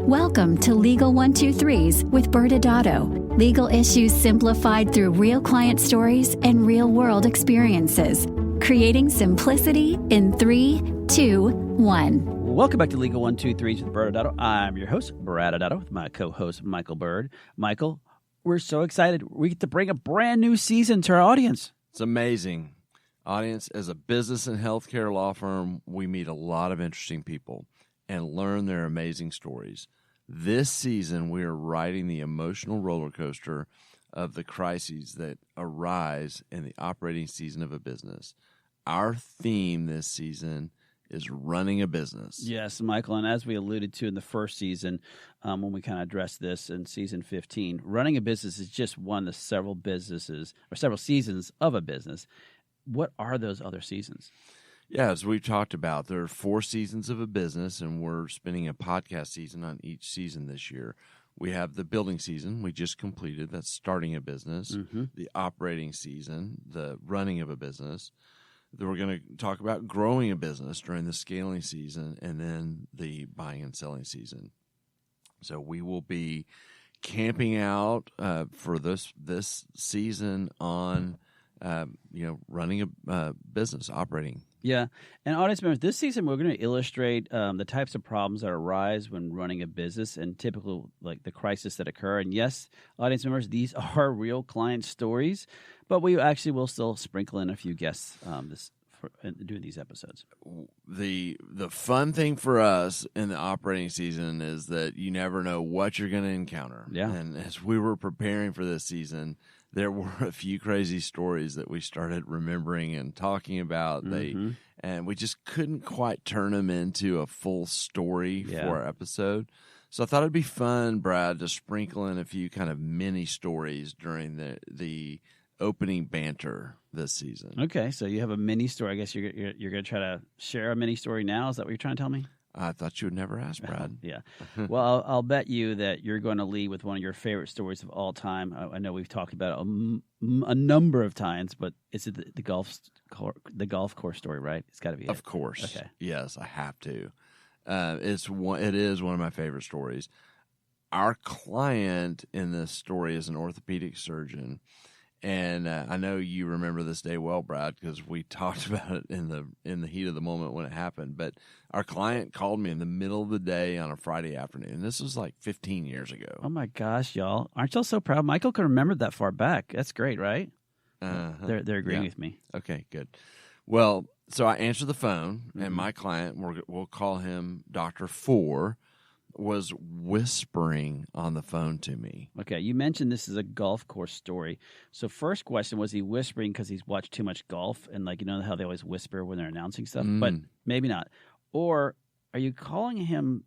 Welcome to Legal 123s with ByrdAdatto. Legal issues simplified through real client stories and real-world experiences. Creating simplicity in 3, 2, 1. Welcome back to Legal 123s with ByrdAdatto. I'm your host, ByrdAdatto, with my co-host, Michael Byrd. Michael, we're so excited. We get to bring a brand new season to our audience. It's amazing. Audience, as a business and healthcare law firm, we meet a lot of interesting people and learn their amazing stories. This season, we are riding the emotional roller coaster of the crises that arise in the operating season of a business. Our theme this season is running a business. Yes, Michael, and as we alluded to in the first season, when we kind of addressed this in season 15, running a business is just one of several businesses or several seasons of a business. What are those other seasons? Yeah, as we've talked about, there are 4 seasons of a business, and we're spending a podcast season on each season this year. We have the building season we just completed. That's starting a business. Mm-hmm. The operating season, the running of a business. Then we're going to talk about growing a business during the scaling season, and then the buying and selling season. So we will be camping out for this season on running a business, operating. Yeah. And audience members, this season we're going to illustrate the types of problems that arise when running a business and typical, like the crisis that occur. And yes, audience members, these are real client stories, but we actually will still sprinkle in a few guests doing these episodes. The fun thing for us in the operating season is that you never know what you're going to encounter. Yeah. And as we were preparing for this season, there were a few crazy stories that we started remembering and talking about. And we just couldn't quite turn them into a full story for our episode. So I thought it'd be fun, Brad, to sprinkle in a few kind of mini stories during the opening banter this season. Okay, so you have a mini story. I guess you're going to try to share a mini story now. Is that what you're trying to tell me? I thought you would never ask, Brad. Yeah. Well, I'll bet you that you're going to lead with one of your favorite stories of all time. I know we've talked about it a number of times, but is it the golf course story, right? It's got to be Of course. Okay. Yes, I have to. It is one of my favorite stories. Our client in this story is an orthopedic surgeon. And I know you remember this day well, Brad, because we talked about it in the heat of the moment when it happened. But our client called me in the middle of the day on a Friday afternoon. This was like 15 years ago. Oh, my gosh, y'all. Aren't y'all so proud? Michael can remember that far back. That's great, right? They're agreeing with me. Okay, good. Well, so I answered the phone, and my client, we'll call him Dr. 4, was whispering on the phone to me. Okay, you mentioned this is a golf course story. So first question, was he whispering because he's watched too much golf and how they always whisper when they're announcing stuff? But maybe not. Or are you calling him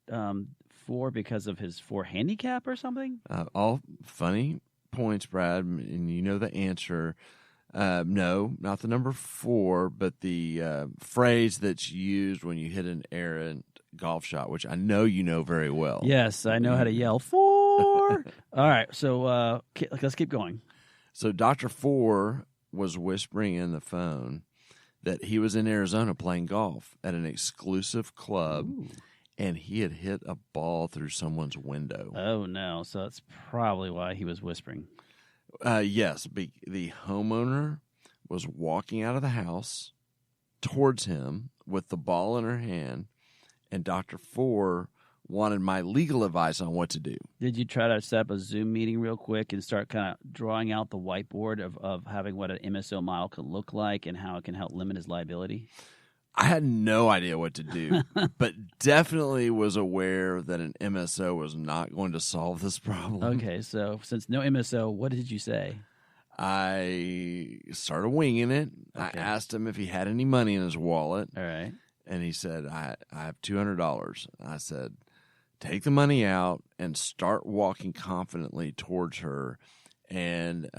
4 because of his 4 handicap or something? All funny points, Brad, and you know the answer. No, not the number 4, but the phrase that's used when you hit an errant golf shot, which I know you know very well. Yes, I know how to yell 4. All right, so let's keep going. So Dr. 4 was whispering in the phone that he was in Arizona playing golf at an exclusive club. Ooh. And he had hit a ball through someone's window. Oh, no. So that's probably why he was whispering. Yes. The homeowner was walking out of the house towards him with the ball in her hand, and Dr. 4 wanted my legal advice on what to do. Did you try to set up a Zoom meeting real quick and start kind of drawing out the whiteboard of having what an MSO model could look like and how it can help limit his liability? I had no idea what to do, but definitely was aware that an MSO was not going to solve this problem. Okay, so since no MSO, what did you say? I started winging it. Okay. I asked him if he had any money in his wallet. All right. And he said, I have $200. I said, take the money out and start walking confidently towards her and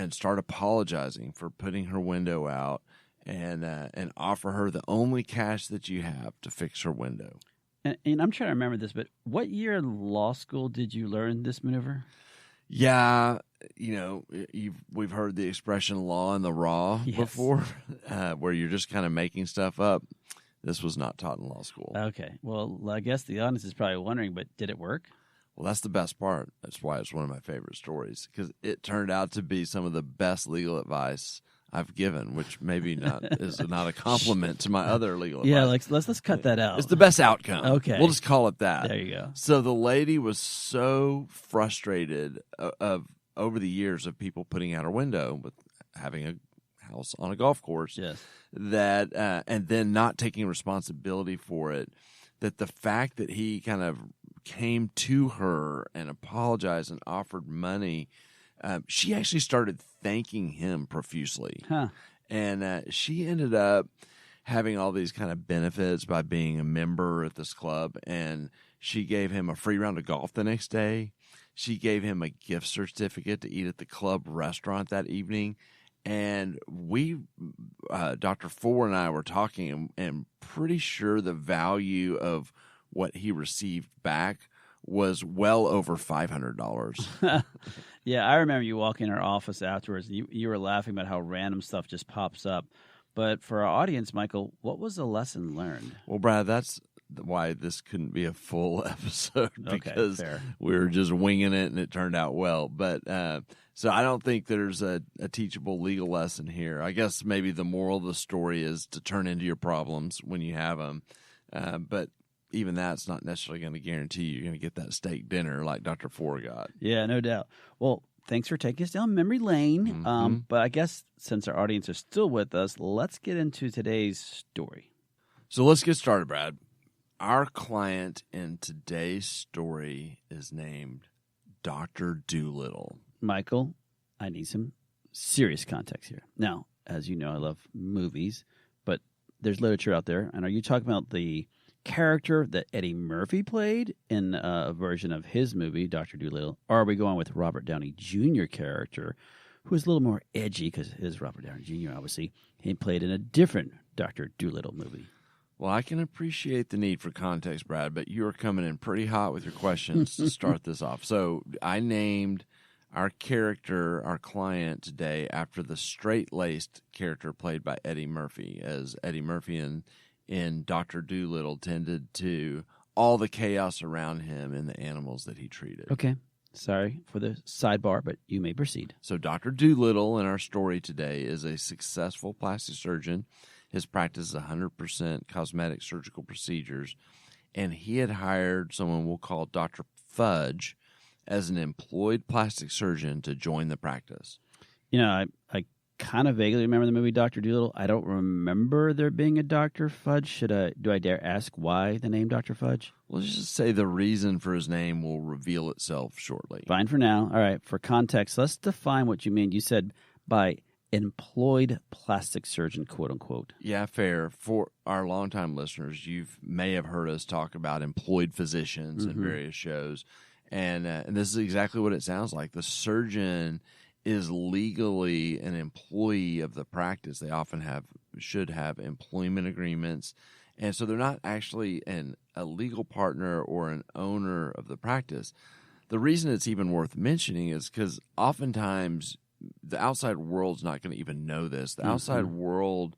start apologizing for putting her window out and offer her the only cash that you have to fix her window. And I'm trying to remember this, but what year in law school did you learn this maneuver? Yeah, we've heard the expression "law in the raw" before, where you're just kind of making stuff up. This was not taught in law school. Okay. Well, I guess the audience is probably wondering, but did it work? Well, that's the best part. That's why it's one of my favorite stories, because it turned out to be some of the best legal advice I've given, which maybe is not a compliment to my other legal advice. Yeah, let's cut that out. It's the best outcome. Okay. We'll just call it that. There you go. So the lady was so frustrated over the years of people putting out her window with having a house on a golf course, Yes. that and then not taking responsibility for it, that the fact that he kind of came to her and apologized and offered money, she actually started thanking him profusely. Huh. And she ended up having all these kind of benefits by being a member at this club. And she gave him a free round of golf the next day. She gave him a gift certificate to eat at the club restaurant that evening. And we, Dr. Fuller and I were talking, and pretty sure the value of what he received back was well over $500. Yeah, I remember you walking in our office afterwards, and you were laughing about how random stuff just pops up. But for our audience, Michael, what was the lesson learned? Well, Brad, that's why this couldn't be a full episode, because fair. we were just winging it and it turned out well. But so I don't think there's a teachable legal lesson here. I guess maybe the moral of the story is to turn into your problems when you have them. But even that's not necessarily going to guarantee you're going to get that steak dinner like Dr. Ford got. Yeah, no doubt. Well, thanks for taking us down memory lane. Mm-hmm. But I guess since our audience is still with us, let's get into today's story. So let's get started, Brad. Our client in today's story is named Dr. Doolittle. Michael, I need some serious context here. Now, as you know, I love movies, but there's literature out there. And are you talking about the character that Eddie Murphy played in a version of his movie, Dr. Doolittle? Or are we going with Robert Downey Jr. character, who is a little more edgy because it is Robert Downey Jr., obviously. He played in a different Dr. Doolittle movie. Well, I can appreciate the need for context, Brad, but you are coming in pretty hot with your questions to start this off. So I named our character, our client today, after the straight-laced character played by Eddie Murphy, as Eddie Murphy in Dr. Doolittle tended to all the chaos around him and the animals that he treated. Okay. Sorry for the sidebar, but you may proceed. So Dr. Doolittle in our story today is a successful plastic surgeon. His practice is 100% cosmetic surgical procedures, and he had hired someone we'll call Dr. Fudge as an employed plastic surgeon to join the practice. You know, I kind of vaguely remember the movie Dr. Doolittle. I don't remember there being a Dr. Fudge. Do I dare ask why the name Dr. Fudge? Let's just say the reason for his name will reveal itself shortly. Fine for now. All right, for context, let's define what you mean. You said by employed plastic surgeon, quote unquote. Yeah, fair. For our longtime listeners, you may have heard us talk about employed physicians in various shows, and this is exactly what it sounds like. The surgeon is legally an employee of the practice. They often should have employment agreements, and so they're not actually a legal partner or an owner of the practice. The reason it's even worth mentioning is because oftentimes the outside world's not going to even know this. The outside world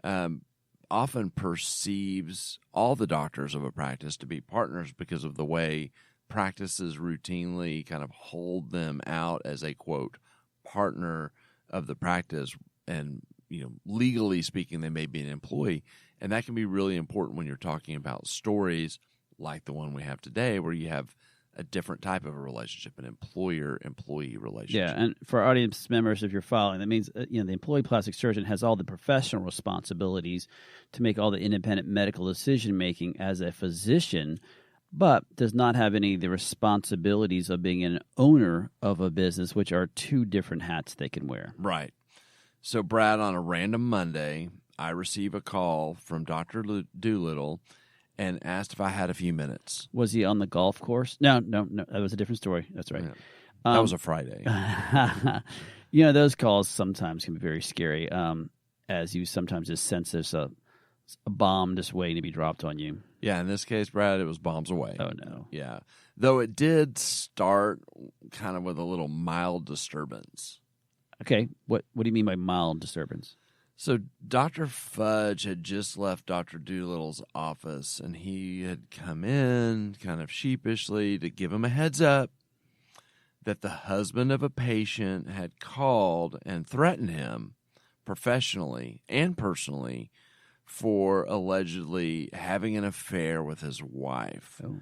often perceives all the doctors of a practice to be partners because of the way practices routinely kind of hold them out as a, quote, partner of the practice. And, you know, legally speaking, they may be an employee. And that can be really important when you're talking about stories like the one we have today, where you have a different type of a relationship, an employer-employee relationship. Yeah, and for our audience members, if you're following, that means the employed plastic surgeon has all the professional responsibilities to make all the independent medical decision-making as a physician, but does not have any of the responsibilities of being an owner of a business, which are two different hats they can wear. Right. So, Brad, on a random Monday, I receive a call from Dr. Doolittle and asked if I had a few minutes. Was he on the golf course? No, that was a different story. That's right. Yeah. That was a Friday. Those calls sometimes can be very scary, as you sometimes just sense there's a bomb just waiting to be dropped on you. Yeah, in this case, Brad, it was bombs away. Oh, no. Yeah. Though it did start kind of with a little mild disturbance. Okay, what do you mean by mild disturbance? So Dr. Fudge had just left Dr. Doolittle's office, and he had come in kind of sheepishly to give him a heads up that the husband of a patient had called and threatened him professionally and personally for allegedly having an affair with his wife. Oh.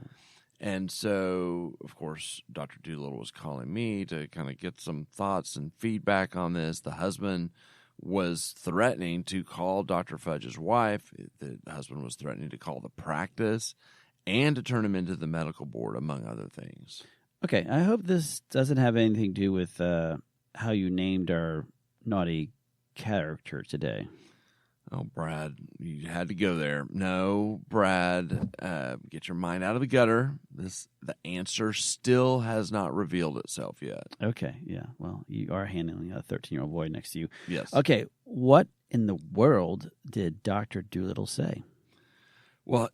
And so, of course, Dr. Doolittle was calling me to kind of get some thoughts and feedback on this. The husband was threatening to call Dr. Fudge's wife. The husband was threatening to call the practice and to turn him into the medical board, among other things. Okay, I hope this doesn't have anything to do with how you named our naughty character today. Oh, Brad, you had to go there. No, Brad, get your mind out of the gutter. The answer still has not revealed itself yet. Okay, yeah. Well, you are handling a 13-year-old boy next to you. Yes. Okay, what in the world did Dr. Doolittle say? Well,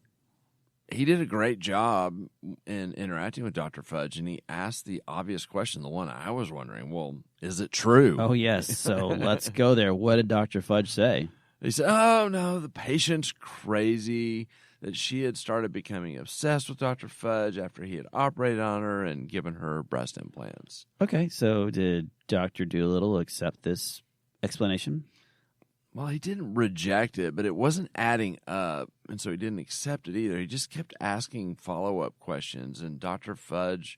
he did a great job in interacting with Dr. Fudge, and he asked the obvious question, the one I was wondering, well, is it true? Oh, yes. So let's go there. What did Dr. Fudge say? He said, oh, no, the patient's crazy, that she had started becoming obsessed with Dr. Fudge after he had operated on her and given her breast implants. Okay, so did Dr. Doolittle accept this explanation? Well, he didn't reject it, but it wasn't adding up, and so he didn't accept it either. He just kept asking follow-up questions, and Dr. Fudge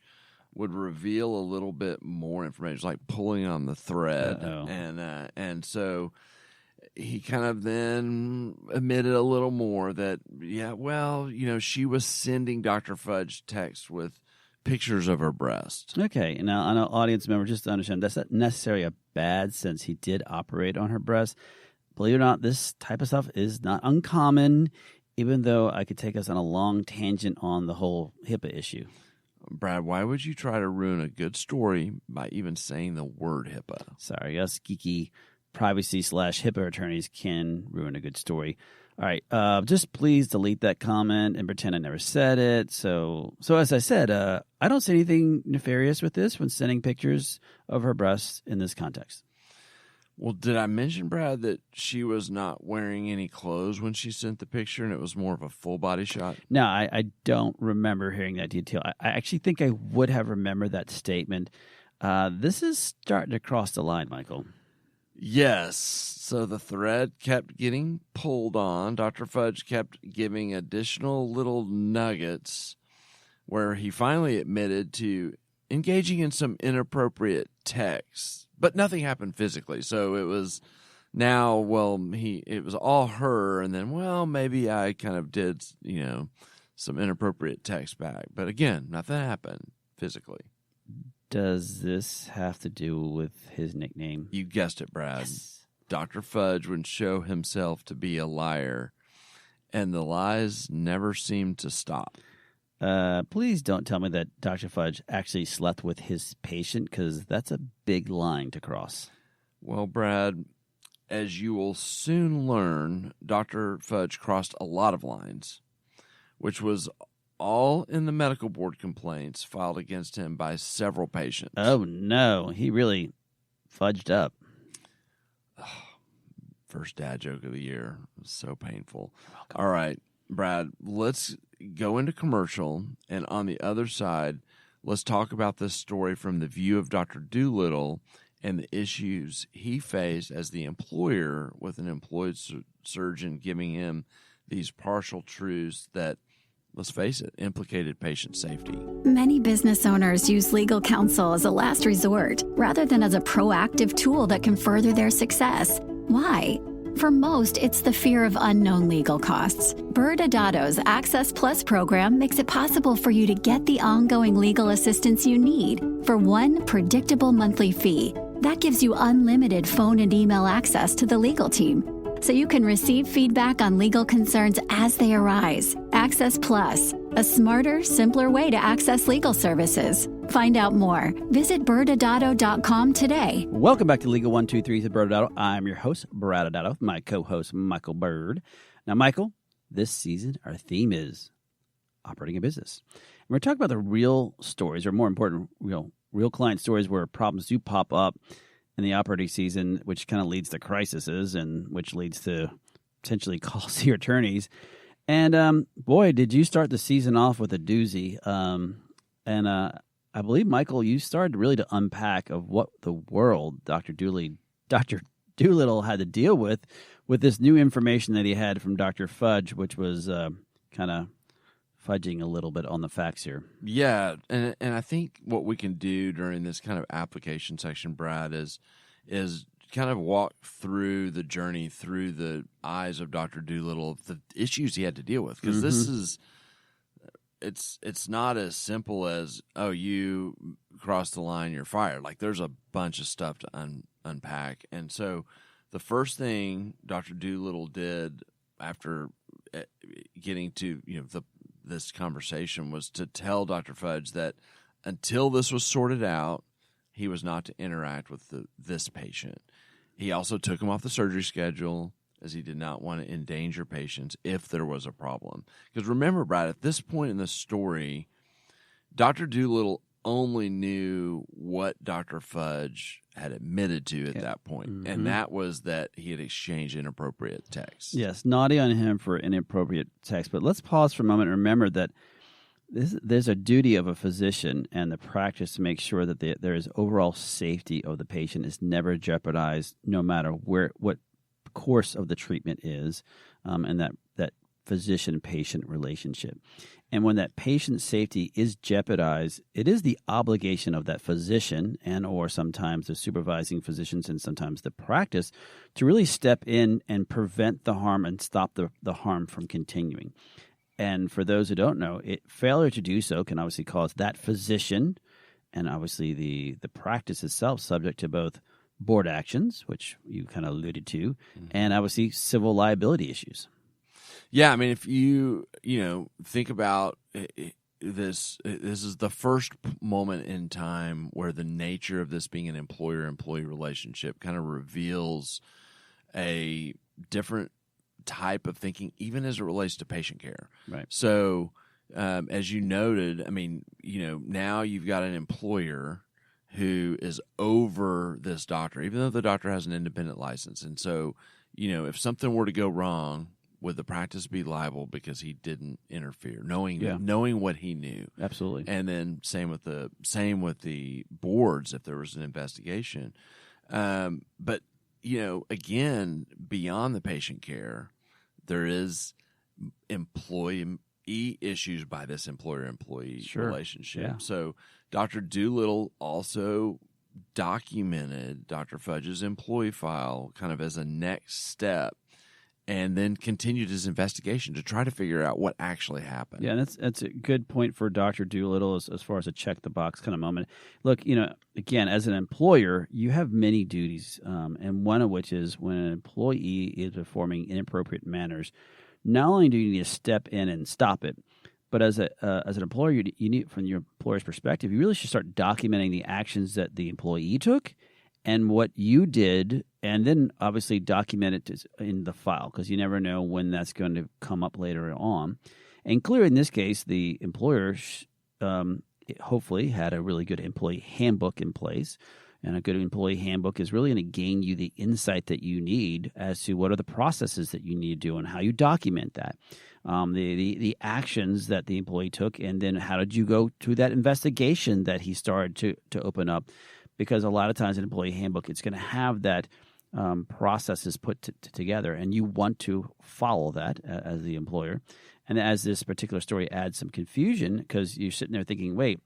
would reveal a little bit more information. It was like pulling on the thread. Uh-oh. And so he kind of then admitted a little more that, yeah, well, she was sending Dr. Fudge texts with pictures of her breast. Okay, now on an audience member, just to understand, that's not necessarily a bad since he did operate on her breast. Believe it or not, this type of stuff is not uncommon, even though I could take us on a long tangent on the whole HIPAA issue. Brad, why would you try to ruin a good story by even saying the word HIPAA? Sorry, us geeky privacy/HIPAA attorneys can ruin a good story. All right, just please delete that comment and pretend I never said it. So as I said, I don't see anything nefarious with this when sending pictures of her breasts in this context. Well, did I mention, Brad, that she was not wearing any clothes when she sent the picture and it was more of a full body shot? No, I don't remember hearing that detail. I actually think I would have remembered that statement. This is starting to cross the line, Michael. Yes. So the thread kept getting pulled on. Dr. Fudge kept giving additional little nuggets where he finally admitted to engaging in some inappropriate texts, but nothing happened physically. So it was now, it was all her, and then, maybe I kind of did, some inappropriate text back. But again, nothing happened physically. Does this have to do with his nickname? You guessed it, Brad. Yes. Dr. Fudge would show himself to be a liar, and the lies never seemed to stop. Please don't tell me that Dr. Fudge actually slept with his patient, because that's a big line to cross. Well, Brad, as you will soon learn, Dr. Fudge crossed a lot of lines, which was all in the medical board complaints filed against him by several patients. Oh, no. He really fudged up. First dad joke of the year. It was so painful. All right, Brad, let's go into commercial, and on the other side, let's talk about this story from the view of Dr. Doolittle and the issues he faced as the employer with an employed surgeon giving him these partial truths that, let's face it, implicated patient safety. Many business owners use legal counsel as a last resort rather than as a proactive tool that can further their success. Why? For most, it's the fear of unknown legal costs. ByrdAdatto's Access Plus program makes it possible for you to get the ongoing legal assistance you need for one predictable monthly fee. That gives you unlimited phone and email access to the legal team, so you can receive feedback on legal concerns as they arise. Access Plus, a smarter, simpler way to access legal services. Find out more. Visit ByrdAdatto.com today. Welcome back to Legal 123 with ByrdAdatto. I'm your host, ByrdAdatto, my co-host, Michael Byrd. Now, Michael, this season, our theme is operating a business. And we're talking about the real stories, or more important, real client stories where problems do pop up in the operating season, which kind of leads to crises and which leads to potentially calls to your attorneys. And boy, did you start the season off with a doozy. And I believe, Michael, you started really to unpack of what the world Dr. Doolittle had to deal with this new information that he had from Dr. Fudge, which was kind of fudging a little bit on the facts here. Yeah, and I think what we can do during this kind of application section, Brad, is kind of walk through the journey through the eyes of Dr. Doolittle, the issues he had to deal with, because this is it's not as simple as, oh, you crossed the line, you're fired. Like, there's a bunch of stuff to unpack. And so the first thing Dr. Doolittle did after getting to this conversation was to tell Dr. Fudge that until this was sorted out, he was not to interact with this patient. He also took him off the surgery schedule, as he did not want to endanger patients if there was a problem. Because remember, Brad, at this point in the story, Dr. Doolittle only knew what Dr. Fudge had admitted to at that point, and that was that he had exchanged inappropriate texts. Yes, naughty on him for inappropriate text. But let's pause for a moment and remember that there's a duty of a physician and the practice to make sure that there is overall safety of the patient is never jeopardized, no matter what course of the treatment is, and that physician-patient relationship. And when that patient safety is jeopardized, it is the obligation of that physician and or sometimes the supervising physicians and sometimes the practice to really step in and prevent the harm and stop the harm from continuing. And for those who don't know, failure to do so can obviously cause that physician and obviously the practice itself subject to both board actions, which you kind of alluded to, and obviously civil liability issues. Yeah, I mean, if you think about this is the first moment in time where the nature of this being an employer-employee relationship kind of reveals a different type of thinking, even as it relates to patient care. Right. So, as you noted, I mean, now you've got an employer who is over this doctor, even though the doctor has an independent license. And so, if something were to go wrong, would the practice be liable because he didn't interfere, knowing what he knew? Absolutely. And then same with the boards if there was an investigation. But again, beyond the patient care, there is employee issues by this employer-employee relationship. Yeah. So Dr. Doolittle also documented Dr. Fudge's employee file kind of as a next step, and then continued his investigation to try to figure out what actually happened. Yeah, and that's a good point for Dr. Doolittle as far as a check-the-box kind of moment. Look, again, as an employer, you have many duties, and one of which is when an employee is performing inappropriate manners, not only do you need to step in and stop it, but as an employer, you need, from your employer's perspective, you really should start documenting the actions that the employee took and what you did, and then obviously document it in the file, because you never know when that's going to come up later on. And clearly in this case, the employer hopefully had a really good employee handbook in place. And a good employee handbook is really going to gain you the insight that you need as to what are the processes that you need to do and how you document that. The actions that the employee took, and then how did you go to that investigation that he started to open up? Because a lot of times an employee handbook, it's going to have that processes put together, and you want to follow that as the employer. And as this particular story adds some confusion, because you're sitting there thinking, wait,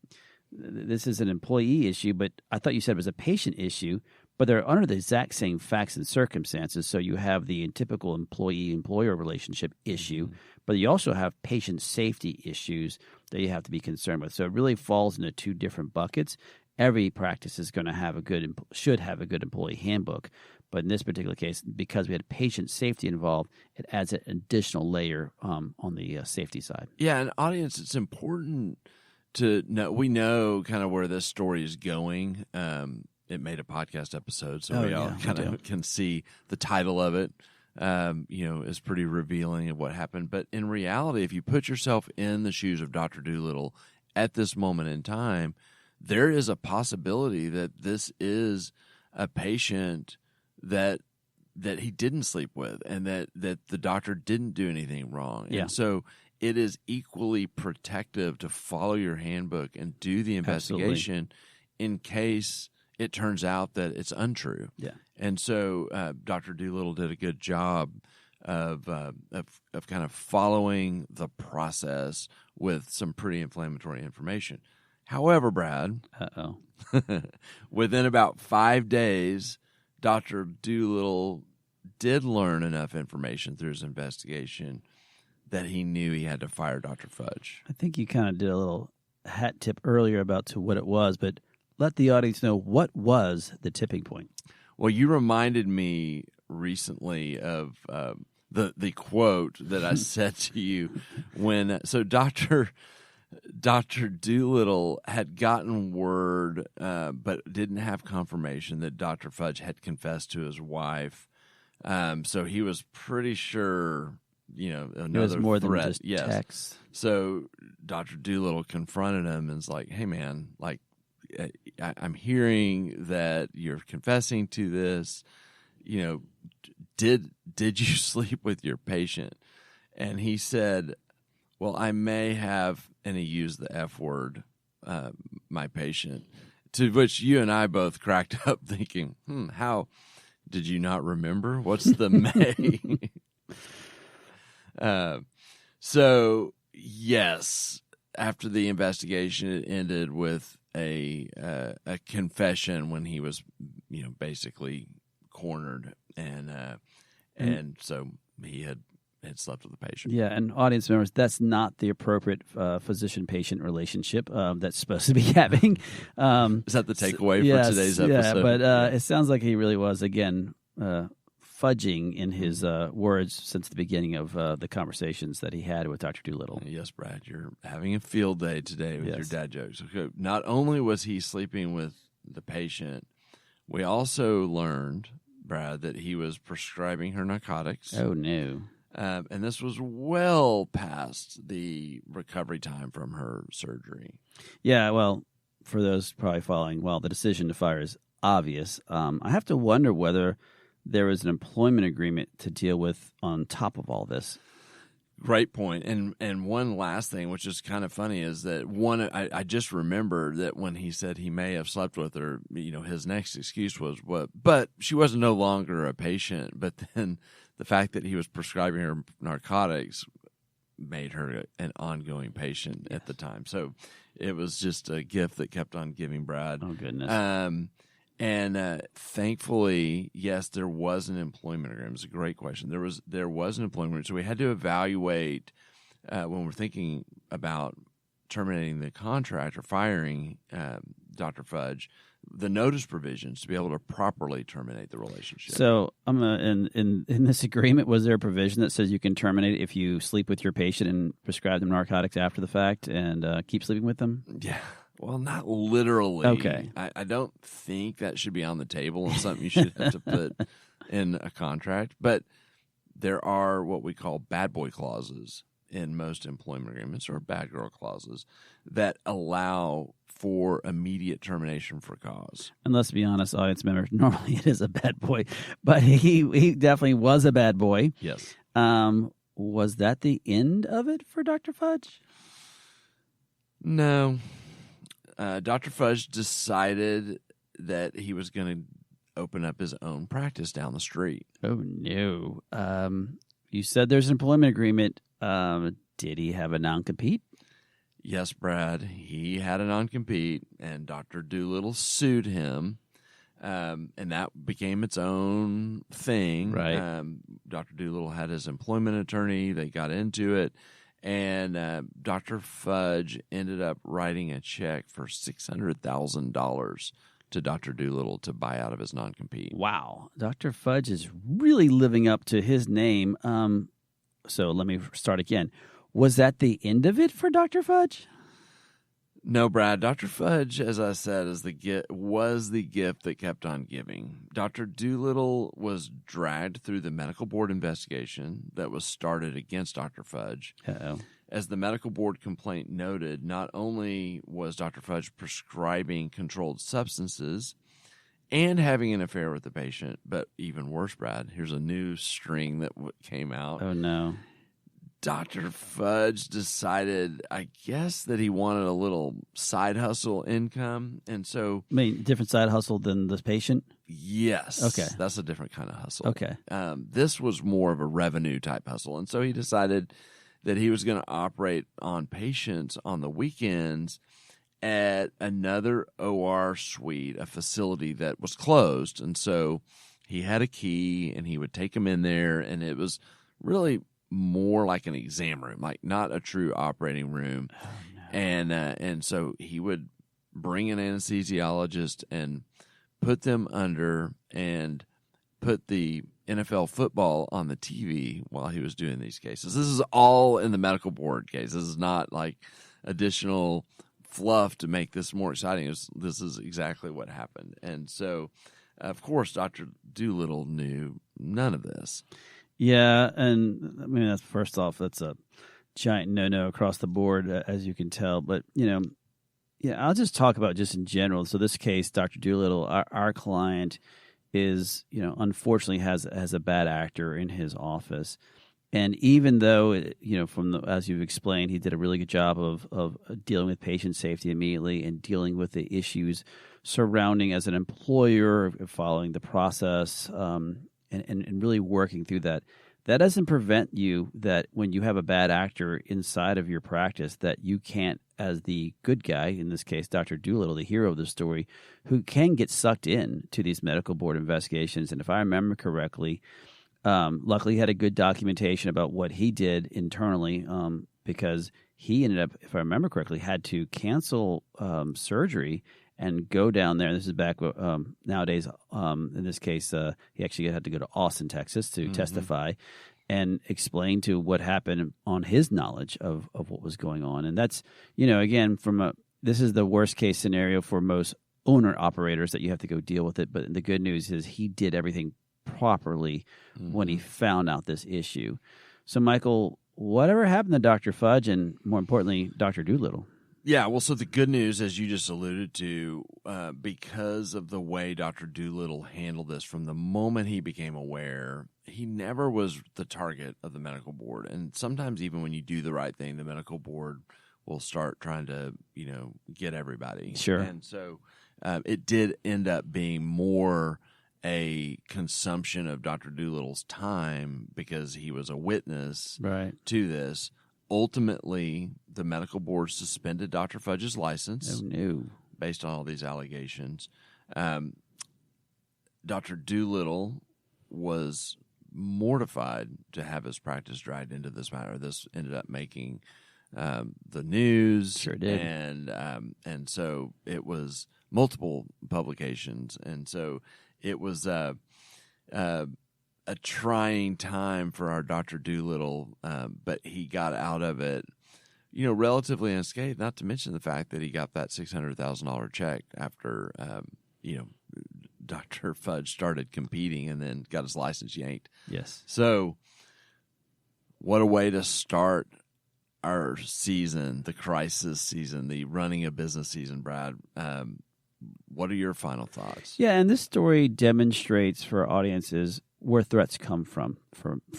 this is an employee issue, but I thought you said it was a patient issue, but they're under the exact same facts and circumstances. So you have the typical employee-employer relationship issue, but you also have patient safety issues that you have to be concerned with. So it really falls into two different buckets. Every practice is going to should have a good employee handbook. But in this particular case, because we had patient safety involved, it adds an additional layer on the safety side. Yeah, and audience, it's important to know. We know kind of where this story is going. It made a podcast episode, so we all kind of can see the title of it. Is pretty revealing of what happened. But in reality, if you put yourself in the shoes of Dr. Doolittle at this moment in time, there is a possibility that this is a patient that he didn't sleep with, and that the doctor didn't do anything wrong. Yeah. And so it is equally protective to follow your handbook and do the investigation in case it turns out that it's untrue. Yeah. And so Dr. Doolittle did a good job of kind of following the process with some pretty inflammatory information. However, Brad, within about 5 days, Dr. Doolittle did learn enough information through his investigation that he knew he had to fire Dr. Fudge. I think you kind of did a little hat tip earlier about to what it was, but let the audience know, what was the tipping point? Well, you reminded me recently of the quote that I said to you when Dr. Doolittle had gotten word, but didn't have confirmation that Dr. Fudge had confessed to his wife. So he was pretty sure, another it was more threat. than just text. So Dr. Doolittle confronted him and was like, "Hey, man, I'm hearing that you're confessing to this. Did you sleep with your patient?" And he said, "Well, I may have," and he used the F word, "my patient." To which you and I both cracked up, thinking, how did you not remember? What's the may? So yes, after the investigation, it ended with a confession when he was, basically cornered, and so he had slept with the patient. Yeah, and audience members, that's not the appropriate physician-patient relationship that's supposed to be having. Is that the takeaway for today's episode? Yeah, but it sounds like he really was, again, fudging in his words since the beginning of the conversations that he had with Dr. Doolittle. Yes, Brad, you're having a field day today with Yes. your dad jokes. Okay. Not only was he sleeping with the patient, we also learned, Brad, that he was prescribing her narcotics. Oh, no. And this was well past the recovery time from her surgery. Yeah, well, for those probably following, the decision to fire is obvious. I have to wonder whether there was an employment agreement to deal with on top of all this. Great point. And one last thing, which is kind of funny, is that I just remembered that when he said he may have slept with her, his next excuse was, but she was no longer a patient. But then the fact that he was prescribing her narcotics made her an ongoing patient at the time. So it was just a gift that kept on giving, Brad. Oh, goodness. And thankfully, yes, there was an employment agreement. It's a great question. There was an employment agreement. So we had to evaluate when we're thinking about terminating the contract or firing Dr. Fudge, the notice provisions to be able to properly terminate the relationship. So in this agreement, was there a provision that says you can terminate if you sleep with your patient and prescribe them narcotics after the fact and keep sleeping with them? Yeah. Well, not literally. Okay. I don't think that should be on the table and something you should have to put in a contract. But there are what we call bad boy clauses in most employment agreements, or bad girl clauses, that allow for immediate termination for cause. And let's be honest, audience members, normally it is a bad boy, but he definitely was a bad boy. Yes. Was that the end of it for Dr. Fudge? No. Dr. Fudge decided that he was going to open up his own practice down the street. Oh, no. You said there's an employment agreement. Did he have a non-compete? Yes, Brad. He had a non-compete, and Dr. Doolittle sued him, and that became its own thing. Right. Dr. Doolittle had his employment attorney. They got into it. And Dr. Fudge ended up writing a check for $600,000 to Dr. Doolittle to buy out of his non-compete. Wow. Dr. Fudge is really living up to his name. So let me start again. Was that the end of it for Dr. Fudge? No, Brad. Dr. Fudge, as I said, was the gift that kept on giving. Dr. Doolittle was dragged through the medical board investigation that was started against Dr. Fudge. Uh-oh. As the medical board complaint noted, not only was Dr. Fudge prescribing controlled substances and having an affair with the patient. But even worse, Brad, here's a new string that came out. Oh, no. Dr. Fudge decided, I guess, that he wanted a little side hustle income. And so... I mean, different side hustle than the patient? Yes. Okay. That's a different kind of hustle. Okay. This was more of a revenue type hustle. And so he decided that he was going to operate on patients on the weekends at another OR suite, a facility that was closed. And so he had a key and he would take them in there, and it was really more like an exam room, like not a true operating room. Oh, no. And so he would bring an anesthesiologist and put them under and put the NFL football on the TV while he was doing these cases. This is all in the medical board case. This is not like additional fluff to make this more exciting. This is exactly what happened. And so, of course, Dr. Doolittle knew none of this. Yeah, and I mean, that's first off, that's a giant no-no across the board, as you can tell. But, I'll just talk about just in general. So this case, Dr. Doolittle, our client is, unfortunately has a bad actor in his office. And even though, as you've explained, he did a really good job of dealing with patient safety immediately and dealing with the issues surrounding as an employer, following the process, and really working through that. That doesn't prevent you that when you have a bad actor inside of your practice that you can't, as the good guy, in this case, Dr. Doolittle, the hero of the story, who can get sucked in to these medical board investigations. And if I remember correctly, luckily he had a good documentation about what he did internally, because he ended up, if I remember correctly, had to cancel surgery and go down there. This is back nowadays. In this case, he actually had to go to Austin, Texas, to testify and explain to what happened on his knowledge of what was going on. And that's, again, this is the worst case scenario for most owner operators that you have to go deal with it. But the good news is he did everything properly when he found out this issue. So, Michael, whatever happened to Dr. Fudge and, more importantly, Dr. Doolittle? Yeah, well, so the good news, as you just alluded to, because of the way Dr. Doolittle handled this from the moment he became aware, he never was the target of the medical board. And sometimes even when you do the right thing, the medical board will start trying to, get everybody. Sure. And so it did end up being more a consumption of Dr. Doolittle's time because he was a witness to this. Ultimately, the medical board suspended Dr. Fudge's license. Oh, no. Based on all these allegations. Dr. Doolittle was mortified to have his practice dragged into this matter. This ended up making the news. Sure did. And so it was multiple publications. And so it was a trying time for our Dr. Doolittle, but he got out of it, relatively unscathed, not to mention the fact that he got that $600,000 check after, Dr. Fudge started competing and then got his license yanked. Yes. So what a way to start our season, the crisis season, the running a business season, Brad. What are your final thoughts? Yeah, and this story demonstrates for our audiences where threats come from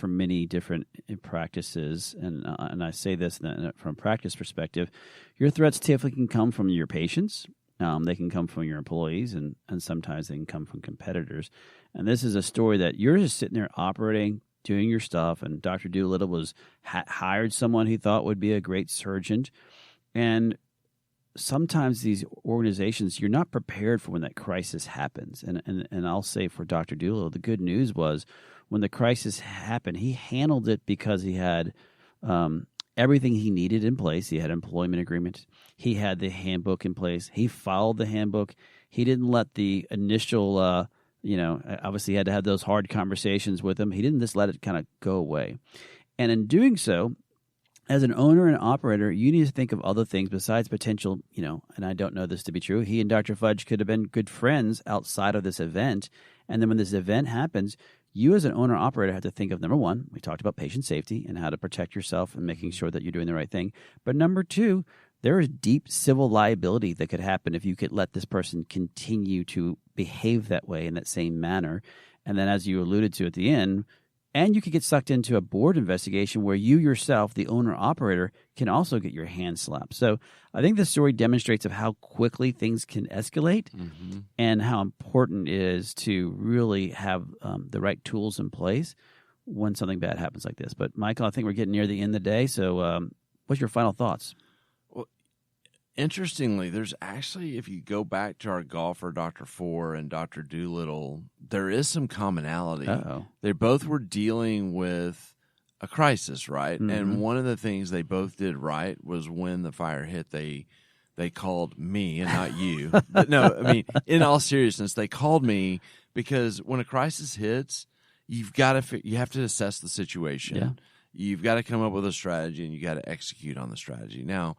many different practices. And I say this from a practice perspective. Your threats typically can come from your patients. They can come from your employees, and sometimes they can come from competitors. And this is a story that you're just sitting there operating, doing your stuff, and Dr. Doolittle was hired someone he thought would be a great surgeon. And sometimes these organizations, you're not prepared for when that crisis happens. And I'll say for Dr. Doolittle, the good news was when the crisis happened, he handled it because he had everything he needed in place. He had employment agreement. He had the handbook in place. He followed the handbook. He didn't let the initial, obviously he had to have those hard conversations with him. He didn't just let it kind of go away. And in doing so, as an owner and operator, you need to think of other things besides potential, and I don't know this to be true. He and Dr. Fudge could have been good friends outside of this event. And then when this event happens, you as an owner operator have to think of, number one, we talked about patient safety and how to protect yourself and making sure that you're doing the right thing. But number two, there is deep civil liability that could happen if you could let this person continue to behave that way in that same manner. And then, as you alluded to at the end, and you could get sucked into a board investigation where you yourself, the owner-operator, can also get your hand slapped. So I think this story demonstrates of how quickly things can escalate and how important it is to really have the right tools in place when something bad happens like this. But, Michael, I think we're getting near the end of the day. So what's your final thoughts? Interestingly, there's actually, if you go back to our golfer, Dr. Four and Dr. Doolittle, there is some commonality. Uh-oh. They both were dealing with a crisis, right? Mm-hmm. And one of the things they both did right was when the fire hit, they called me and not you. But no, I mean, in all seriousness, they called me because when a crisis hits, you have to assess the situation. Yeah. You've got to come up with a strategy, and you got to execute on the strategy. Now,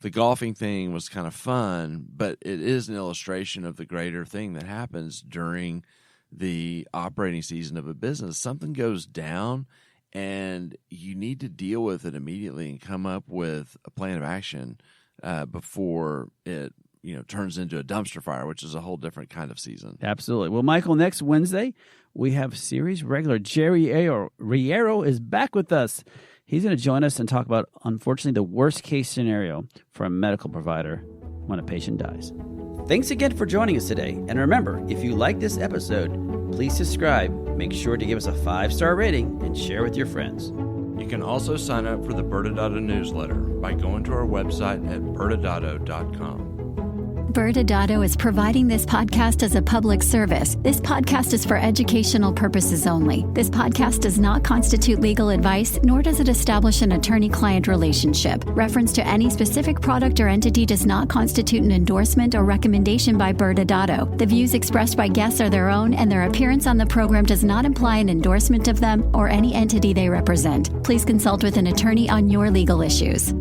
the golfing thing was kind of fun, but it is an illustration of the greater thing that happens during the operating season of a business. Something goes down, and you need to deal with it immediately and come up with a plan of action before it turns into a dumpster fire, which is a whole different kind of season. Absolutely. Well, Michael, next Wednesday, we have series regular Jerry Riero is back with us. He's going to join us and talk about, unfortunately, the worst-case scenario for a medical provider when a patient dies. Thanks again for joining us today. And remember, if you like this episode, please subscribe, make sure to give us a 5-star rating, and share with your friends. You can also sign up for the ByrdAdatto newsletter by going to our website at ByrdAdatto.com. ByrdAdatto is providing this podcast as a public service. This podcast is for educational purposes only. This podcast does not constitute legal advice, nor does it establish an attorney-client relationship. Reference to any specific product or entity does not constitute an endorsement or recommendation by ByrdAdatto. The views expressed by guests are their own, and their appearance on the program does not imply an endorsement of them or any entity they represent. Please consult with an attorney on your legal issues.